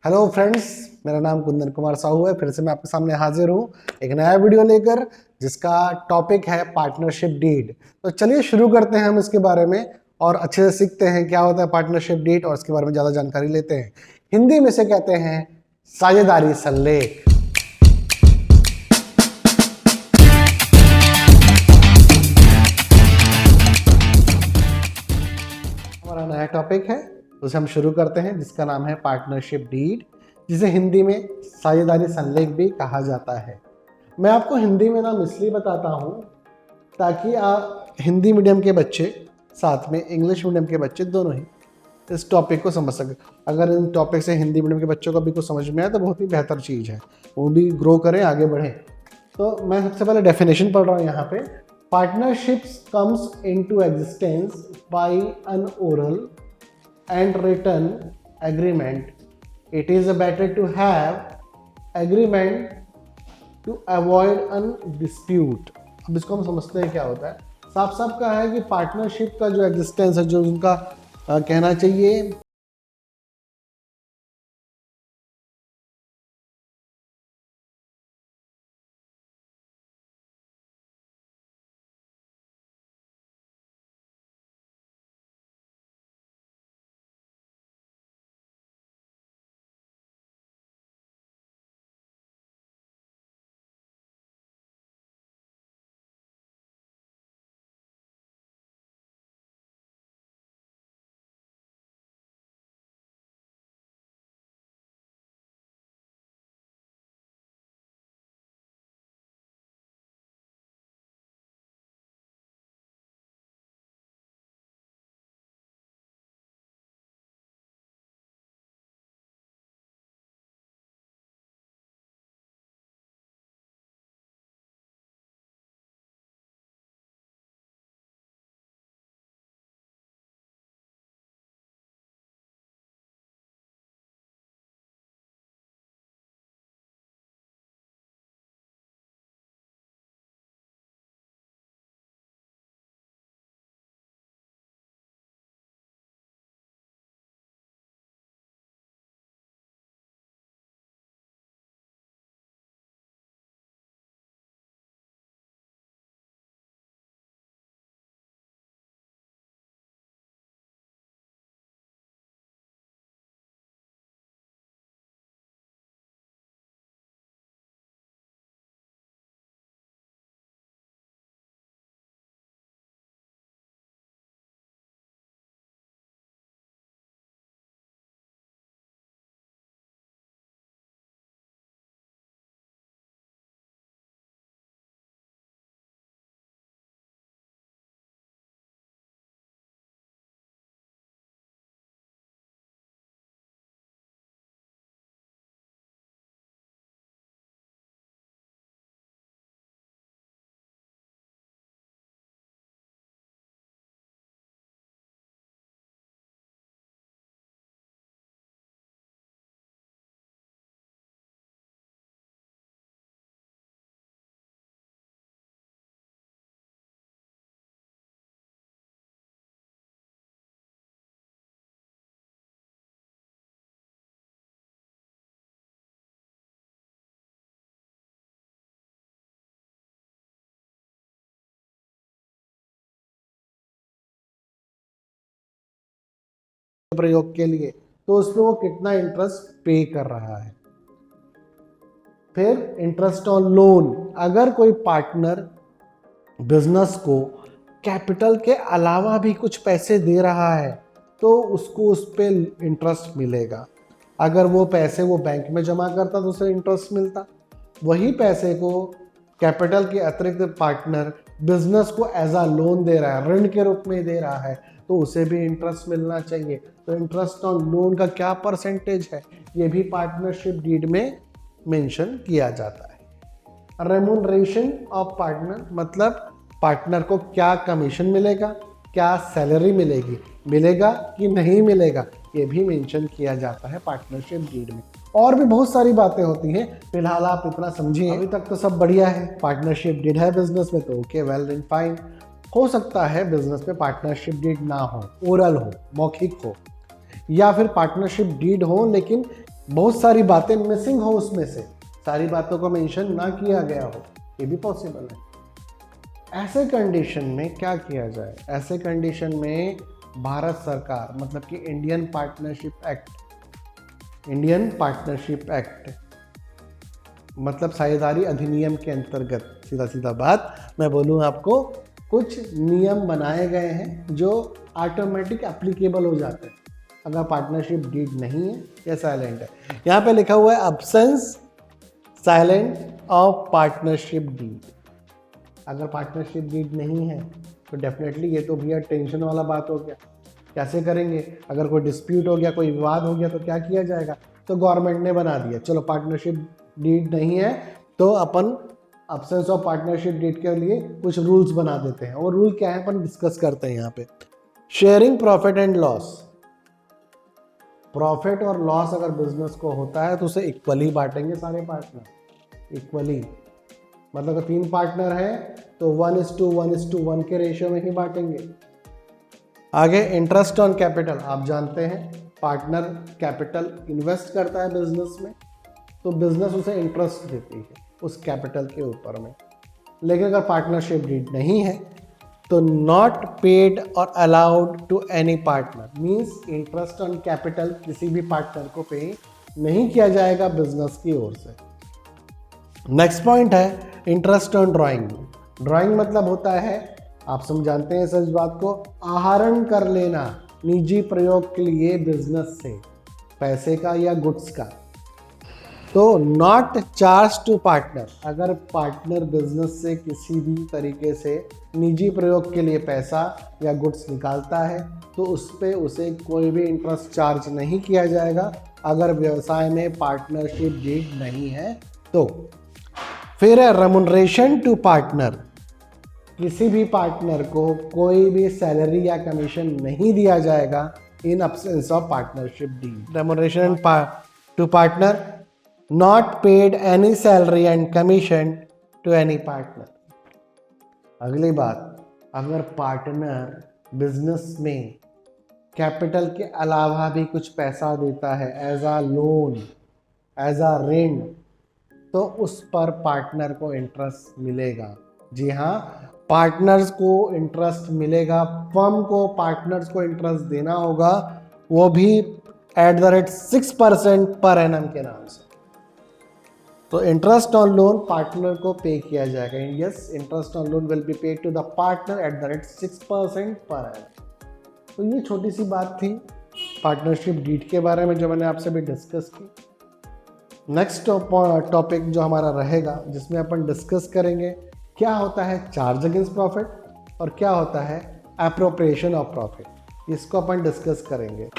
Hello friends, मेरा नाम कुंदन कुमार साहू है। फिर से मैं आपके सामने हाजिर हूँ एक नया वीडियो लेकर, जिसका टॉपिक है पार्टनरशिप डीड। तो चलिए शुरू करते हैं हम इसके बारे में और अच्छे से सीखते हैं क्या होता है पार्टनरशिप डीड और इसके बारे में ज़्यादा जानकारी लेते हैं। हिंदी में से कहते हैं साझेदारी संलेख। हमारा नया टॉपिक है, उसे हम शुरू करते हैं, जिसका नाम है पार्टनरशिप डीड, जिसे हिंदी में साझेदारी संलेख भी कहा जाता है। मैं आपको हिंदी में नाम इसलिए बताता हूँ ताकि हिंदी मीडियम के बच्चे साथ में इंग्लिश मीडियम के बच्चे दोनों ही इस टॉपिक को समझ सकें। अगर इन टॉपिक से हिंदी मीडियम के बच्चों को भी कुछ समझ में आए तो बहुत ही बेहतर चीज़ है, वो भी ग्रो करें, आगे बढ़ें। तो मैं सबसे पहले डेफिनेशन पढ़ रहा हूँ यहाँ पे। Partnerships comes into existence by an oral and written agreement. It is better to have agreement to avoid a dispute. अब इसको हम समझते हैं क्या होता है। साफ साफ कहा है कि पार्टनरशिप का जो एग्जिस्टेंस है, जो उनका कहना चाहिए प्रयोग के लिए, तो उसमें वो कितना इंटरेस्ट पे कर रहा है। फिर इंटरेस्ट ऑन लोन, अगर कोई पार्टनर बिजनेस को कैपिटल के अलावा भी कुछ पैसे दे रहा है तो उसको उस पर इंटरेस्ट मिलेगा। अगर वो पैसे वो बैंक में जमा करता तो उसे इंटरेस्ट मिलता। वही पैसे को कैपिटल के अतिरिक्त पार्टनर बिजनेस को एज अ लोन दे रहा है, ऋण के रूप में दे रहा है, तो उसे भी इंटरेस्ट मिलना चाहिए। तो इंटरेस्ट ऑन लोन का क्या परसेंटेज है, ये भी पार्टनरशिप डीड में मेंशन किया जाता है। रेम्यूनरेशन ऑफ पार्टनर, मतलब पार्टनर को क्या कमीशन मिलेगा, क्या सैलरी मिलेगी, मिलेगा कि नहीं मिलेगा, ये भी मेंशन किया जाता है पार्टनरशिप डीड में। और भी बहुत सारी बातें होती हैं, फिलहाल आप इतना समझिए। अभी तक तो सब बढ़िया है। पार्टनरशिप डीड है बिजनेस में तो ओके, वेल एंड फाइन। हो सकता है बिजनेस में पार्टनरशिप डीड ना हो, ओरल हो, मौखिक हो, या फिर पार्टनरशिप डीड हो लेकिन बहुत सारी बातें मिसिंग हो, उसमें से सारी बातों को मेंशन ना किया गया हो, ये भी पॉसिबल है। ऐसे कंडीशन में क्या किया जाए? ऐसे कंडीशन में भारत सरकार मतलब कि इंडियन पार्टनरशिप एक्ट मतलब साझेदारी अधिनियम के अंतर्गत, सीधा सीधा बात मैं बोलूँ आपको, कुछ नियम बनाए गए हैं जो ऑटोमेटिक एप्लीकेबल हो जाते हैं अगर पार्टनरशिप डीड नहीं है या साइलेंट है। यहाँ पे लिखा हुआ है absence silent of partnership deed. अगर पार्टनरशिप डीड नहीं है तो डेफिनेटली ये तो भैया टेंशन वाला बात हो गया। कैसे करेंगे? अगर कोई डिस्प्यूट हो गया, कोई विवाद हो गया तो क्या किया जाएगा? तो गवर्नमेंट ने बना दिया, चलो पार्टनरशिप डीड नहीं है तो अपन एब्सेंस ऑफ पार्टनरशिप डीड के लिए कुछ रूल्स बना देते हैं। और रूल क्या है अपन डिस्कस करते हैं यहाँ पे। Sharing profit and loss. Profit और लॉस अगर बिजनेस को होता है तो उसे इक्वली बांटेंगे सारे पार्टनर, इक्वली। मतलब अगर 3 पार्टनर हैं तो 1:1:1 के रेशियो में ही बांटेंगे। आगे इंटरेस्ट ऑन कैपिटल, आप जानते हैं पार्टनर कैपिटल इन्वेस्ट करता है बिजनेस में तो बिजनेस उसे इंटरेस्ट देती है उस कैपिटल के ऊपर में। लेकिन अगर पार्टनरशिप डीड नहीं है तो नॉट पेड और allowed to any partner, means interest on capital किसी भी पार्टनर को पे नहीं किया जाएगा बिजनेस की ओर से। नेक्स्ट पॉइंट है इंटरेस्ट ऑन ड्राइंग। ड्राइंग मतलब होता है, आप सब जानते हैं इस बात को, आहरण कर लेना निजी प्रयोग के लिए बिजनेस से पैसे का या गुड्स का। तो नॉट चार्ज टू पार्टनर, अगर पार्टनर बिजनेस से किसी भी तरीके से निजी प्रयोग के लिए पैसा या गुड्स निकालता है तो उस पर उसे कोई भी इंटरेस्ट चार्ज नहीं किया जाएगा अगर व्यवसाय में पार्टनरशिप डीड नहीं है तो। फिर है रेमुनरेशन टू पार्टनर। किसी भी पार्टनर को कोई भी सैलरी या कमीशन नहीं दिया जाएगा in absence of partnership deed. Remuneration to partner, not paid any salary and commission to any partner। अगली बात, अगर पार्टनर बिजनेस में कैपिटल के अलावा भी कुछ पैसा देता है एज आ लोन, एज आ ऋण, तो उस पर पार्टनर को इंटरेस्ट मिलेगा। जी हाँ, पार्टनर्स को इंटरेस्ट मिलेगा, फर्म को पार्टनर्स को इंटरेस्ट देना होगा, वो भी @ 6% पर एनम के नाम से। तो इंटरेस्ट ऑन लोन पार्टनर को पे किया जाएगा। Yes, interest on loan will be paid to the partner @ 6% per annum. तो ये छोटी सी बात थी पार्टनरशिप डीड के बारे में जो मैंने आपसे भी डिस्कस की। नेक्स्ट टॉपिक जो हमारा रहेगा जिसमें अपन डिस्कस करेंगे क्या होता है चार्ज अगेंस्ट प्रॉफिट और क्या होता है एप्रोप्रिएशन ऑफ प्रॉफिट, इसको अपन डिस्कस करेंगे।